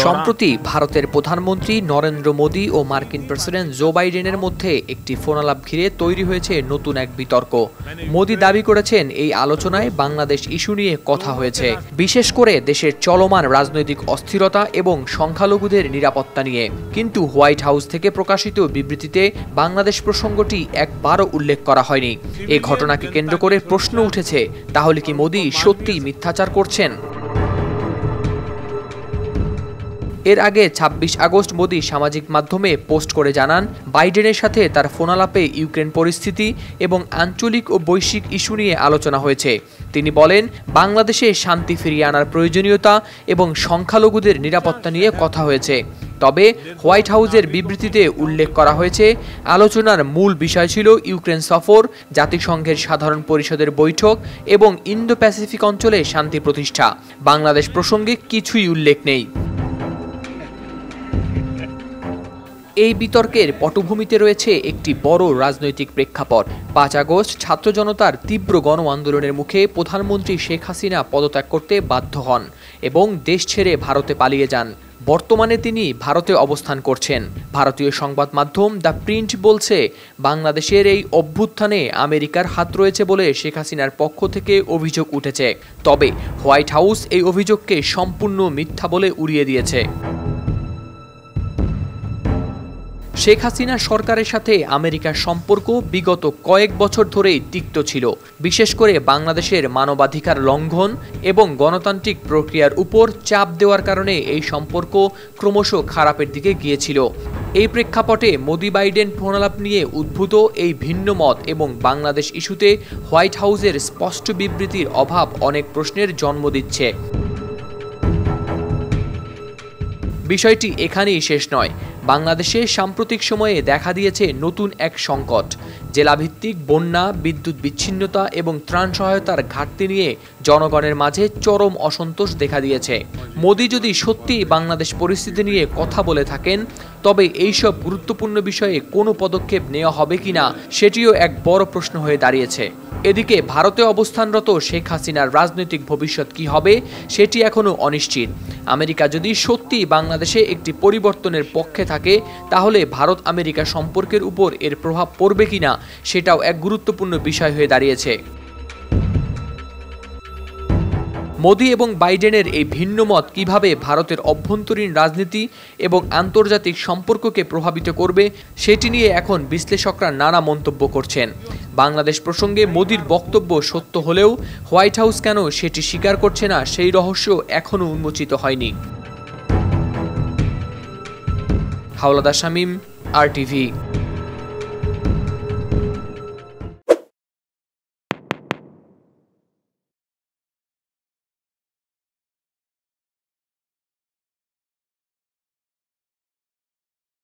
সম্প্রতি ভারতের প্রধানমন্ত্রী নরেন্দ্র মোদি ও মার্কিন প্রেসিডেন্ট জো বাইডেনের মধ্যে একটি ফোনালাপ ঘিরে তৈরি হয়েছে নতুন এক বিতর্ক। মোদি দাবি করেছেন এই আলোচনায় বাংলাদেশ ইস্যু নিয়ে কথা হয়েছে, বিশেষ করে দেশের চলমান রাজনৈতিক অস্থিরতা এবং সংখ্যালঘুদের নিরাপত্তা নিয়ে। কিন্তু হোয়াইট হাউস থেকে প্রকাশিত বিবৃতিতে বাংলাদেশ প্রসঙ্গটি একবারও উল্লেখ করা হয়নি। এই ঘটনাকে কেন্দ্র করে প্রশ্ন উঠেছে, তাহলে কি মোদি সত্যিই মিথ্যাচার করছেন? এর আগে ২৬ আগস্ট মোদি সামাজিক মাধ্যমে পোস্ট করে জানান, বাইডেনের সাথে তার ফোনালাপে ইউক্রেন পরিস্থিতি এবং আঞ্চলিক ও বৈশ্বিক ইস্যু নিয়ে আলোচনা হয়েছে। তিনি বলেন, বাংলাদেশে শান্তি ফিরিয়ে আনার প্রয়োজনীয়তা এবং সংখ্যালঘুদের নিরাপত্তা নিয়ে কথা হয়েছে। তবে হোয়াইট হাউসের বিবৃতিতে উল্লেখ করা হয়েছে, আলোচনার মূল বিষয় ছিল ইউক্রেন সফর, জাতিসংঘের সাধারণ পরিষদের বৈঠক এবং ইন্দো প্যাসিফিক অঞ্চলে শান্তি প্রতিষ্ঠা। বাংলাদেশ প্রসঙ্গে কিছুই উল্লেখ নেই। এই বিতর্কের পটভূমিতে রয়েছে একটি বড় রাজনৈতিক প্রেক্ষাপট। ৫ আগস্ট ছাত্র জনতার তীব্র গণ আন্দোলনের মুখে প্রধানমন্ত্রী শেখ হাসিনা পদত্যাগ করতে বাধ্য হন এবং দেশ ছেড়ে ভারতে পালিয়ে যান। বর্তমানে তিনি ভারতে অবস্থান করছেন। ভারতীয় সংবাদ মাধ্যম দ্য প্রিন্ট বলছে, বাংলাদেশের এই অভ্যুত্থানে আমেরিকার হাত রয়েছে বলে শেখ হাসিনার পক্ষ থেকে অভিযোগ উঠেছে। তবে হোয়াইট হাউস এই অভিযোগকে সম্পূর্ণ মিথ্যা বলে উড়িয়ে দিয়েছে। শেখ হাসিনা সরকারের সাথে আমেরিকার সম্পর্ক বিগত কয়েক বছর ধরেই তিক্ত ছিল, বিশেষ করে বাংলাদেশের মানবাধিকার লঙ্ঘন এবং গণতান্ত্রিক প্রক্রিয়ার উপর চাপ দেওয়ার কারণে এই সম্পর্ক ক্রমশ খারাপের দিকে গিয়েছিল। এই প্রেক্ষাপটে মোদি বাইডেন ফোনালাপ নিয়ে উদ্ভূত এই ভিন্ন মত এবং বাংলাদেশ ইস্যুতে হোয়াইট হাউসের স্পষ্ট বিবৃতির অভাব অনেক প্রশ্নের জন্ম দিচ্ছে। বিষয়টি এখানেই শেষ নয়। বাংলাদেশে সাম্প্রতিক সময়ে দেখা দিয়েছে নতুন এক সংকট। জেলাভিত্তিক বন্যা, বিদ্যুৎ বিচ্ছিন্নতা এবং ত্রাণ সহায়তার ঘাটতি নিয়ে জনগণের মাঝে চরম অসন্তোষ দেখা দিয়েছে। মোদি যদি সত্যিই বাংলাদেশ পরিস্থিতি নিয়ে কথা বলে থাকেন, তবে এইসব গুরুত্বপূর্ণ বিষয়ে কোনো পদক্ষেপ নেওয়া হবে কিনা সেটিও এক বড় প্রশ্ন হয়ে দাঁড়িয়েছে। এদিকে ভারতে অবস্থানরত শেখ হাসিনার রাজনৈতিক ভবিষ্যৎ কি হবে সেটি এখনও অনিশ্চিত। আমেরিকা যদি সত্যি বাংলাদেশে একটি পরিবর্তনের পক্ষে থাকে, তাহলে ভারত আমেরিকা সম্পর্কের উপর এর প্রভাব পড়বে কিনা সেটাও এক গুরুত্বপূর্ণ বিষয় হয়ে দাঁড়িয়েছে। মোদি এবং বাইডেনের এই ভিন্ন মত কিভাবে ভারতের অভ্যন্তরীণ রাজনীতি এবং আন্তর্জাতিক সম্পর্ককে প্রভাবিত করবে সেটি নিয়ে এখন বিশ্লেষকরা নানা মন্তব্য করছেন। বাংলাদেশ প্রসঙ্গে মোদির বক্তব্য সত্য হলেও হোয়াইট হাউস কেন সেটি স্বীকার করছে না সেই রহস্য এখনও উন্মোচিত হয়নি। হাওলাদার শামীম, RTV।